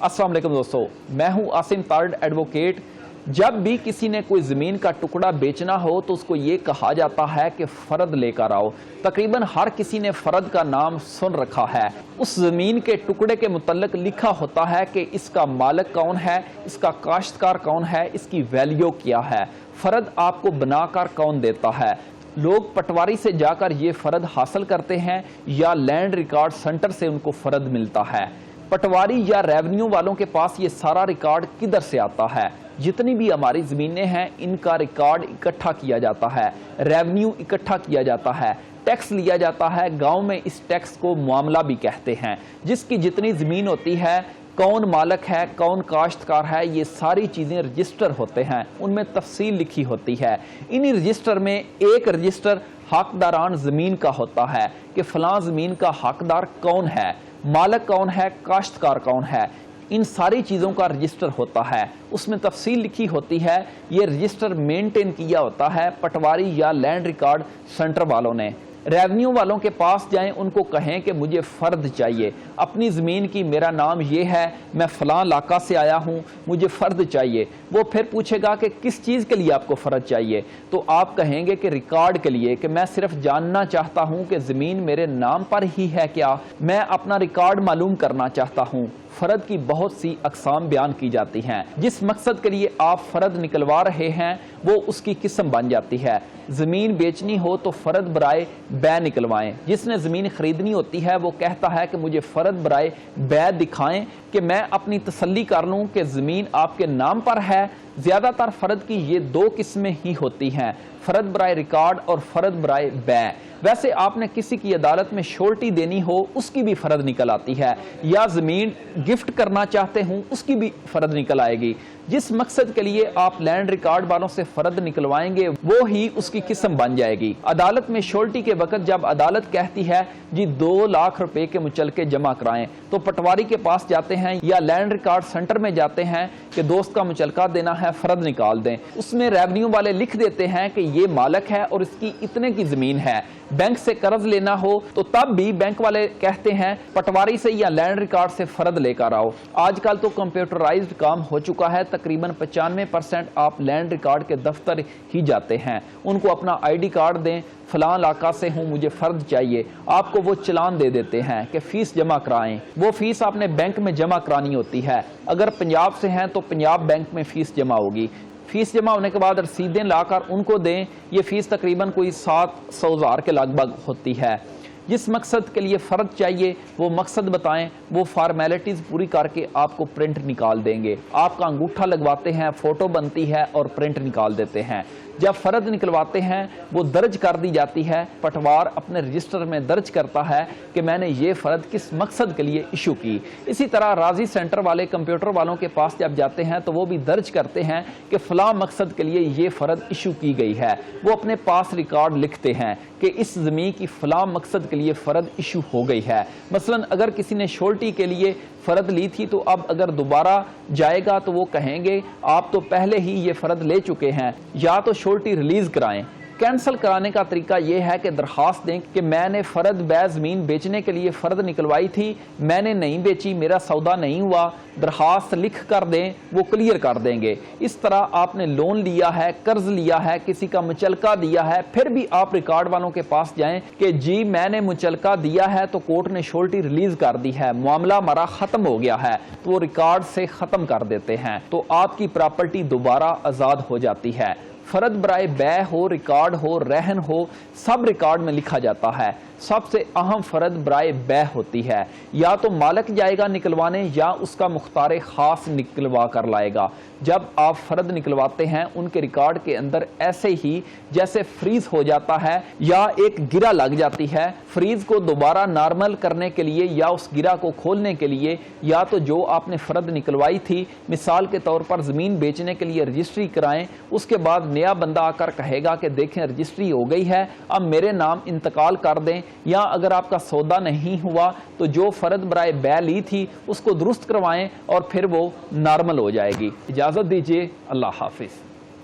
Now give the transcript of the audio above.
अस्सलाम वालेकुम दोस्तों, मैं हूं आसिम तारड़ एडवोकेट। जब भी किसी ने कोई ज़मीन का टुकड़ा बेचना हो तो उसको ये कहा जाता है कि फ़र्द लेकर आओ। तकरीबन हर किसी ने फ़र्द का नाम सुन रखा है। उस ज़मीन के टुकड़े के मुतल्लिक लिखा होता है कि इसका मालिक कौन है, इसका काश्तकार कौन है, इसकी वैल्यू क्या है, फ़र्द आपको बनाकर कौन देता है। लोग पटवारी से जाकर ये फ़र्द हासिल करते हैं या लैंड रिकॉर्ड सेंटर से उनको फ़र्द मिलता है। पटवारी या रेवेन्यू वालों के पास ये सारा रिकॉर्ड किधर से आता है? जितनी भी हमारी ज़मीनें हैं इनका रिकॉर्ड इकट्ठा किया जाता है, रेवेन्यू इकट्ठा किया जाता है, टैक्स लिया जाता है। गांव में इस टैक्स को मामला भी कहते हैं। जिसकी जितनी ज़मीन होती है, कौन मालिक है, कौन काश्तकार है, ये सारी चीज़ें रजिस्टर होते हैं, उनमें तफसील लिखी होती है। इन्हीं रजिस्टर में एक रजिस्टर हकदारान ज़मीन का होता है कि फ़लाँ ज़मीन का हकदार कौन है, मालिक कौन है, काश्तकार कौन है। इन सारी चीज़ों का रजिस्टर होता है, उसमें तफसील लिखी होती है। ये रजिस्टर मेंटेन किया होता है पटवारी या लैंड रिकॉर्ड सेंटर वालों ने। रेवेन्यू वालों के पास जाएं, उनको कहें कि मुझे फ़र्द चाहिए, अपनी ज़मीन की मेरा नाम ये है, मैं फ़लाँ इलाका से आया हूँ, मुझे फ़र्द चाहिए। वो फिर पूछेगा कि किस चीज़ के लिए आपको फ़र्द चाहिए, तो आप कहेंगे कि रिकॉर्ड के लिए, कि मैं सिर्फ जानना चाहता हूँ कि ज़मीन मेरे नाम पर ही है क्या, मैं अपना रिकॉर्ड मालूम करना चाहता हूँ। फ़र्द की बहुत सी अक़साम बयान की जाती हैं। जिस मकसद के लिए आप फ़र्द निकलवा रहे हैं वो उसकी किस्म बन जाती है। ज़मीन बेचनी हो तो फ़र्द बराए बै निकलवाएं। जिसने ज़मीन ख़रीदनी होती है वो कहता है कि मुझे फ़र्द बराए बै दिखाएं कि मैं अपनी तसल्ली कर लूँ कि ज़मीन आपके नाम पर है। ज़्यादातर फ़र्द की ये दो किस्में ही होती हैं, फ़र्द बराए रिकॉर्ड और फ़र्द बराए बै। वैसे आपने किसी की अदालत में श्योरिटी देनी हो उसकी भी फ़र्द निकल आती है, या ज़मीन गिफ्ट करना चाहते हूँ उसकी भी फ़र्द निकल आएगी। जिस मकसद के लिए आप लैंड रिकॉर्ड वालों से फ़र्द निकलवाएंगे वो ही उसकी किस्म बन जाएगी। अदालत में श्योरिटी के वक्त जब अदालत कहती है जी 2 लाख रुपए के मुचलके जमा कराएं, तो पटवारी के पास जाते हैं या लैंड रिकॉर्ड सेंटर में जाते हैं कि दोस्त का मुचलका देना है, फ़र्द निकाल दें। उसमें रेवेन्यू वाले लिख देते हैं कि ये मालिक है और इसकी इतने की ज़मीन है। बैंक से कर्ज लेना हो तो तब भी बैंक वाले कहते हैं पटवारी से या लैंड रिकॉर्ड से फ़र्द लेकर आओ। आजकल तो कंप्यूटराइज्ड काम हो चुका है, तकरीबन 95% आप लैंड रिकॉर्ड के दफ्तर ही जाते हैं, उनको अपना ID कार्ड दें, फ़लाँ इलाका से हूँ, मुझे फ़र्द चाहिए, आपको वो चलान दे देते हैं कि फ़ीस जमा कराएं। वो फ़ीस आपने बैंक में जमा करानी होती है। अगर पंजाब से हैं तो पंजाब बैंक में फ़ीस जमा होगी। फ़ीस जमा होने के बाद रसीदें लाकर उनको दें। ये फ़ीस तकरीबन कोई 700,000 के लगभग होती है। जिस मकसद के लिए फ़र्द चाहिए वो मकसद बताएं, वो फार्मेलिटीज़ पूरी करके आपको प्रिंट निकाल देंगे। आपका अंगूठा लगवाते हैं, फ़ोटो बनती है और प्रिंट निकाल देते हैं। जब फ़र्द निकलवाते हैं वो दर्ज कर दी जाती है। पटवार अपने रजिस्टर में दर्ज करता है कि मैंने ये फ़र्द किस मकसद के लिए इशू की। इसी तरह राजी सेंटर वाले कंप्यूटर वालों के पास जब जाते हैं तो वो भी दर्ज करते हैं कि फ़लाँ मकसद के लिए ये फ़र्द इशू की गई है। वो अपने पास रिकॉर्ड लिखते हैं कि इस ज़मीन की फ़लाँ मकसद के लिए फ़र्द इशू हो गई है। मसलन अगर किसी ने श्योरिटी के लिए फ़र्द ली थी तो अब अगर दोबारा जाएगा तो वो कहेंगे आप तो पहले ही ये फ़र्द ले चुके हैं, या तो श्योरिटी रिलीज़ कराएं। कैंसिल कराने का तरीका यह है कि दरख्वास्त दें कि मैंने फ़र्द बै ज़मीन बेचने के लिए फ़र्द निकलवाई थी, मैंने नहीं बेची, मेरा सौदा नहीं हुआ, दरख्वास्त लिख कर दें, वो क्लियर कर देंगे। इस तरह आपने लोन लिया है, कर्ज लिया है, किसी का मुचलका दिया है, फिर भी आप रिकॉर्ड वालों के पास जाएं कि जी मैंने मुचलका दिया है तो कोर्ट ने श्योरिटी रिलीज़ कर दी है, मामला हमारा ख़त्म हो गया है, तो वो रिकॉर्ड से ख़त्म कर देते हैं, तो आपकी प्रॉपर्टी दोबारा आज़ाद हो जाती है। फ़र्द बराए बै हो, रिकॉर्ड हो, रहन हो, सब रिकॉर्ड में लिखा जाता है। सबसे अहम फ़र्द बराए बै होती है, या तो मालिक जाएगा निकलवाने या उसका मुख्तार ख़ास निकलवा कर लाएगा। जब आप फ़र्द निकलवाते हैं उनके रिकॉर्ड के अंदर ऐसे ही जैसे फ्रीज़ हो जाता है या एक गिरा लग जाती है। फ्रीज़ को दोबारा नॉर्मल करने के लिए या उस गिरा को खोलने के लिए या तो जो आपने फ़र्द निकलवाई थी, मिसाल के तौर पर ज़मीन बेचने के लिए रजिस्ट्री कराएं, उसके बाद नया बंदा आकर कहेगा कि देखें रजिस्ट्री हो गई है, अब मेरे नाम इंतकाल कर दें, या अगर आपका सौदा नहीं हुआ तो जो फ़र्द बराए बै ली थी उसको दुरुस्त करवाएं और फिर वो नॉर्मल हो जाएगी। इजाज़त दीजिए, अल्लाह हाफिज़।